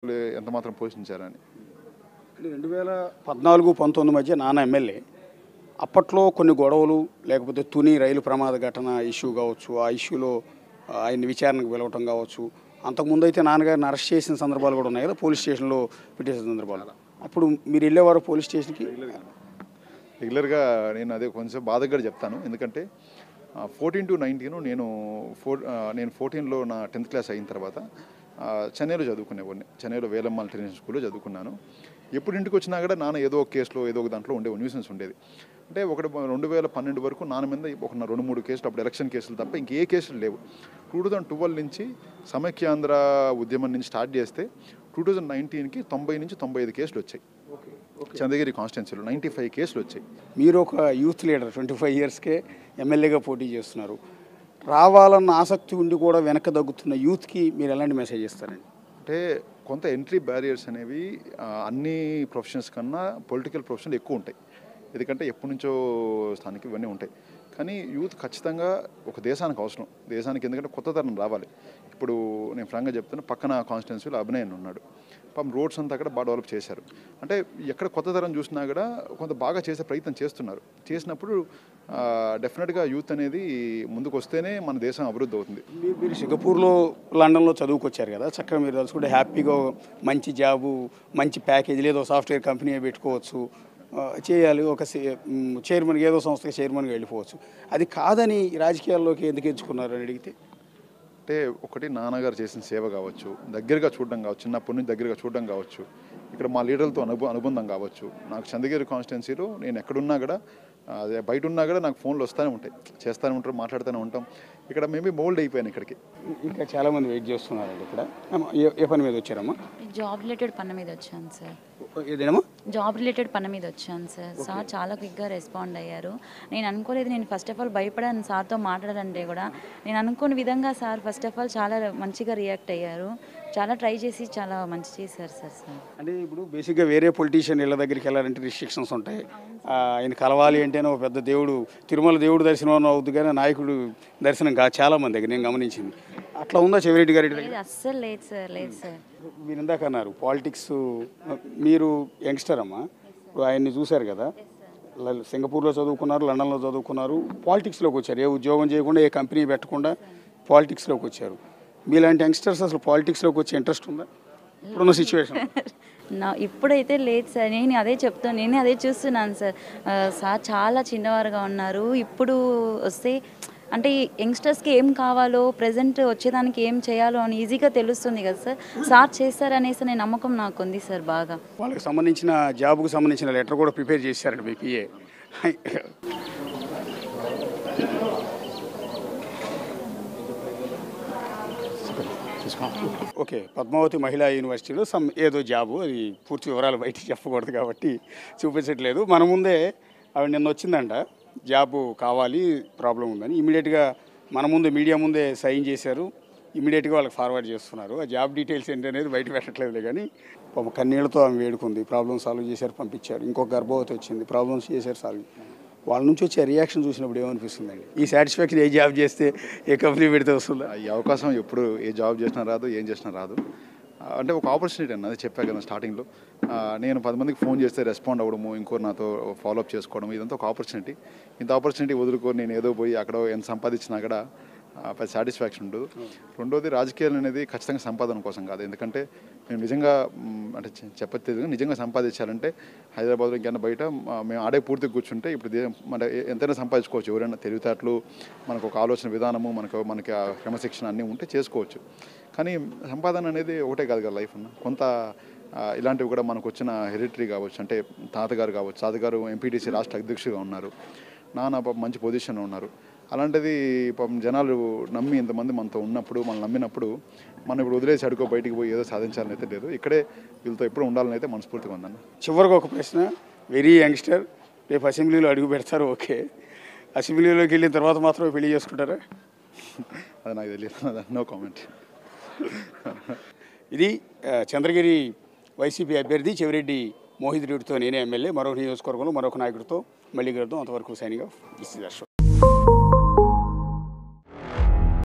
ఎంత మాత్రం పోషించారని. 2014-19 మధ్య నాన్న ఎమ్మెల్యే. అప్పట్లో కొన్ని గొడవలు లేకపోతే తుని రైలు ప్రమాద ఘటన ఇష్యూ కావచ్చు, ఆ ఇష్యూలో ఆయన్ని విచారణకు పిలవటం కావచ్చు. అంతకుముందు అయితే నాన్నగారిని అరెస్ట్ చేసిన సందర్భాలు కూడా ఉన్నాయి కదా, పోలీస్ స్టేషన్లో పెట్టేసిన సందర్భాలు. అప్పుడు మీరు వెళ్ళేవారు పోలీస్ స్టేషన్కి? రెగ్యులర్గా నేను అదే కొంచెం బాధగా చెప్తాను. ఎందుకంటే 14 to 19 నేను 14లో నా 10th క్లాస్ అయిన తర్వాత చెన్నైలో చదువుకునేవాడిని. చెన్నైలో వేలమ్మ ఇంటర్నేషనల్ స్కూల్లో చదువుకున్నాను. ఎప్పుడు ఇంటికి వచ్చినా కూడా నాన్న ఏదో ఒక కేసులో ఏదో ఒక దాంట్లో న్యూసెన్స్ ఉండేది. అంటే 2012 వరకు నాన్న మీద ఒక 2-3 కేసులు, అప్పుడు ఎలక్షన్ కేసులు తప్ప ఇంకే కేసులు లేవు. 2012 నుంచి సమైక్యాంధ్ర ఉద్యమం నుంచి స్టార్ట్ చేస్తే 2019కి 90-95 కేసులు వచ్చాయి. చంద్రగిరి కాన్స్టిట్యున్సీలో 95 కేసులు వచ్చాయి. మీరు ఒక యూత్ లీడర్, 25 ఇయర్స్కే ఎమ్మెల్యేగా పోటీ చేస్తున్నారు. రావాలన్న ఆసక్తి ఉండి కూడా వెనక దగ్గుతున్న యూత్కి మీరు ఎలాంటి మెసేజ్ ఇస్తారండి? అంటే కొంత ఎంట్రీ బ్యారియర్స్ అనేవి అన్ని ప్రొఫెషన్స్ కన్నా పొలిటికల్ ప్రొఫెషన్లు ఎక్కువ ఉంటాయి. ఎందుకంటే ఎప్పటి నుంచో స్థానిక ఇవన్నీ ఉంటాయి. కానీ యూత్ ఖచ్చితంగా ఒక దేశానికి అవసరం. దేశానికి ఎందుకంటే కొత్త తరం రావాలి. ఇప్పుడు నేను ఫ్రాంక్గా చెప్తున్నా, పక్కన కాన్స్టిట్యున్సీలో అభినయన్ ఉన్నాడు. పాపం రోడ్స్ అంతా కూడా బాగా డెవలప్ చేశారు. అంటే ఎక్కడ కొత్త తరం చూసినా కూడా కొంత బాగా చేసే ప్రయత్నం చేస్తున్నారు. చేసినప్పుడు డెఫినెట్గా యూత్ అనేది ముందుకు వస్తేనే మన దేశం అభివృద్ధి అవుతుంది. మీరు సింగపూర్లో, లండన్లో చదువుకొచ్చారు కదా, చక్కగా మీరు తలుచుకుంటే హ్యాపీగా మంచి జాబు, మంచి ప్యాకేజ్, లేదో సాఫ్ట్వేర్ కంపెనీ పెట్టుకోవచ్చు, చేయాలి, ఒక చైర్మన్గా ఏదో సంస్థకి చైర్మన్గా వెళ్ళిపోవచ్చు. అది కాదని రాజకీయాల్లోకి ఎందుకు ఎంచుకున్నారు అని అడిగితే? అంటే ఒకటి నాన్నగారు చేసిన సేవ కావచ్చు, దగ్గరగా చూడడం కావచ్చు, చిన్నప్పటి నుంచి దగ్గరగా చూడడం కావచ్చు, ఇక్కడ మా లీడర్లతో అనుబంధం కావచ్చు. నాకు చంద్రగిరి కాన్స్టిట్యున్సీలో నేను ఎక్కడున్నా కూడా, అదే బయట ఉన్నా కూడా నాకు ఫోన్లు వస్తూనే ఉంటాయి, చేస్తూనే ఉంటారు, మాట్లాడుతూనే ఉంటాం. ఇక్కడ మేబీ మోల్డ్ అయిపోయాను ఇక్కడికి. ఇంకా చాలామంది వెయిట్ చేస్తున్నారండి ఇక్కడ. ఏ పని మీద వచ్చారమ్మా? జాబ్ రిలేటెడ్ పని మీద వచ్చాను సార్. ఏదేనమ్మా? జాబ్ రిలేటెడ్ పని మీద వచ్చాను సార్. సార్ చాలా క్విక్గా రెస్పాండ్ అయ్యారు. నేను అనుకోలేదు, నేను ఫస్ట్ ఆఫ్ ఆల్ భయపడాను సార్తో మాట్లాడాలంటే కూడా. నేను అనుకోని విధంగా సార్ ఫస్ట్ ఆఫ్ ఆల్ చాలా మంచిగా రియాక్ట్ అయ్యారు. చాలా ట్రై చేసి చాలా మంచి చేశారు సార్. అంటే ఇప్పుడు బేసిక్గా వేరే పొలిటీషియన్ ఇళ్ళ దగ్గరికి వెళ్ళాలంటే రిస్ట్రిక్షన్స్ ఉంటాయి. ఆయన కలవాలి అంటేనే ఒక పెద్ద దేవుడు, తిరుమల దేవుడు దర్శనం అవుతుంది కానీ నాయకుడు దర్శనం కాదు చాలామంది దగ్గర నేను గమనించింది. అట్లా ఉందా చెవిరెడ్డి గారి దగ్గర? అస్సలు లేదు సార్, లేదు సార్. మీరు ఇందాక అన్నారు పాలిటిక్స్, మీరు యంగ్స్టర్ అమ్మా, ఇప్పుడు ఆయన్ని చూశారు కదా, సింగపూర్లో చదువుకున్నారు, లండన్లో చదువుకున్నారు, పాలిటిక్స్లోకి వచ్చారు. ఏ ఉద్యోగం చేయకుండా, ఏ కంపెనీ పెట్టకుండా పాలిటిక్స్లోకి వచ్చారు. మీలాంటి యంగ్స్టర్స్ అసలు పాలిటిక్స్లోకి వచ్చే ఇంట్రెస్ట్ ఉందా ఇప్పుడున్న సిచ్యువేషన్? ఇప్పుడైతే లేదు సార్. నేను అదే చూస్తున్నాను సార్. సార్ చాలా చిన్నవారుగా ఉన్నారు. ఇప్పుడు వస్తే అంటే యంగ్స్టర్స్కి ఏం కావాలో, ప్రజెంట్ వచ్చేదానికి ఏం చేయాలో అని ఈజీగా తెలుస్తుంది కదా సార్. సార్ చేస్తారనేసి నేను నమ్మకం నాకు ఉంది సార్. బాగా వాళ్ళకి సంబంధించిన జాబ్కు సంబంధించిన లెటర్ కూడా ప్రిపేర్ చేశారండి మీ పిఏ. ఓకే, పద్మావతి మహిళా యూనివర్సిటీలో ఏదో జాబు, అది పూర్తి వివరాలు బయటికి చెప్పకూడదు కాబట్టి చూపించట్లేదు. మన ముందే ఆవిడ నిన్న వచ్చిందంట, జాబు కావాలి, ప్రాబ్లం ఉందని. ఇమీడియట్గా మన ముందే, మీడియా ముందే సైన్ చేశారు. ఇమీడియట్గా వాళ్ళకి ఫార్వర్డ్ చేస్తున్నారు. ఆ జాబ్ డీటెయిల్స్ ఏంటి అనేది బయట పెట్టట్లేదులే కానీ కన్నీళ్ళతో ఆమె వేడుకుంది. ప్రాబ్లం సాల్వ్ చేశారు, పంపించారు. ఇంకొక గర్భవతి వచ్చింది, ప్రాబ్లమ్స్ చేశారు, సాల్వ్. వాళ్ళ నుంచి వచ్చే రియాక్షన్ చూసినప్పుడు ఏమనిపిస్తుందండి? ఈ సాటిస్ఫాక్షన్ ఏ జాబ్ చేస్తే, ఏ కంపెనీ పెడితే వస్తుందా? ఈ అవకాశం ఎప్పుడు ఏ జాబ్ చేసినా రాదు, ఏం చేసినా రాదు. అంటే ఒక ఆపర్చునిటీ అన్నది చెప్పా కదా స్టార్టింగ్లో. నేను 10 మందికి ఫోన్ చేస్తే రెస్పాండ్ అవ్వడము, ఇంకోరు నాతో ఫాలోఅప్ చేసుకోవడం, ఇదంతా ఒక ఆపర్చునిటీ. ఇంత ఆపర్చునిటీ వదులుకొని నేను ఏదో పోయి అక్కడ ఎంత సంపాదించినా కూడా పెద్ద సాటిస్ఫాక్షన్ ఉండదు. రెండోది, రాజకీయాలు అనేది ఖచ్చితంగా సంపాదన కోసం కాదు. ఎందుకంటే మేము నిజంగా అంటే చెప్పలేదు, నిజంగా సంపాదించాలంటే హైదరాబాద్లో ఇంకన్నా బయట మేము ఆడే పూర్తిగా కూర్చుంటే ఇప్పుడు మన ఎంతైనా సంపాదించుకోవచ్చు. ఎవరైనా తెలివితేటలు, మనకు ఒక ఆలోచన విధానము, మనకి క్రమశిక్షణ అన్నీ ఉంటే చేసుకోవచ్చు. కానీ సంపాదన అనేది ఒకటే కాదు కదా లైఫ్. కొంత ఇలాంటివి కూడా మనకు వచ్చిన హెరిటరీ కావచ్చు. అంటే తాతగారు ఎంపీటీసీ రాష్ట్ర అధ్యక్షుడిగా ఉన్నారు, నాన్న మంచి పొజిషన్లో ఉన్నారు. అలాంటిది పాపం జనాలు నమ్మి ఇంతమంది మనతో ఉన్నప్పుడు, మనం నమ్మినప్పుడు మనం ఇప్పుడు వదిలేసి అడుకో బయటికి పోయి ఏదో సాధించాలని అయితే లేదు. ఇక్కడే వీళ్ళతో ఎప్పుడు ఉండాలని అయితే మనస్ఫూర్తిగా ఉందన్న. చివరికి ఒక ప్రశ్న, వెరీ యంగ్స్టర్, రేపు అసెంబ్లీలో అడుగు పెడతారు, ఓకే, అసెంబ్లీలోకి వెళ్ళిన తర్వాత మాత్రమే పెళ్లి చేసుకుంటారా? అది నాకు తెలియదు, నో కామెంట్. ఇది చంద్రగిరి వైసీపీ అభ్యర్థి చెవిరెడ్డి మోహిత్ రెడ్డితో నేనే ఎమ్మెల్యే. మరొక నియోజకవర్గంలో మరొక నాయకుడితో మళ్ళీ కలుద్దాం. అంతవరకు signing off. This is Ashok.